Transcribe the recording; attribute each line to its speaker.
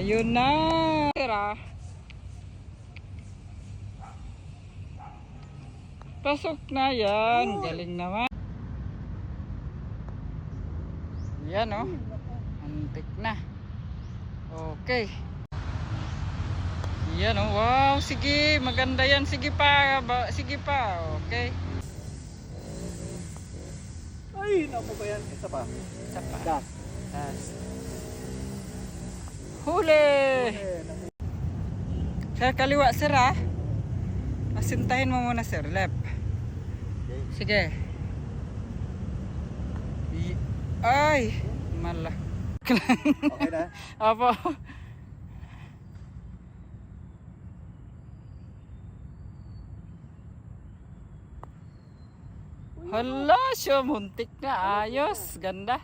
Speaker 1: Ayun na. Tira. Pasok na yan. Galing naman. Yan oh. Antik na. Okay. Yan oh. Wow. Sige. Maganda yan. Sige pa. Sige pa. Okay.
Speaker 2: Ay, naku ba yan? Isa pa.
Speaker 1: Isa pa.
Speaker 2: Das.
Speaker 1: Das. Huli. Sa kaliwa sir ah. Asintahin mo muna sir. Left. Sige. Ay. Malak.
Speaker 2: Okay na?
Speaker 1: Apo. Hala, siya muntik na. Ayos. Ganda.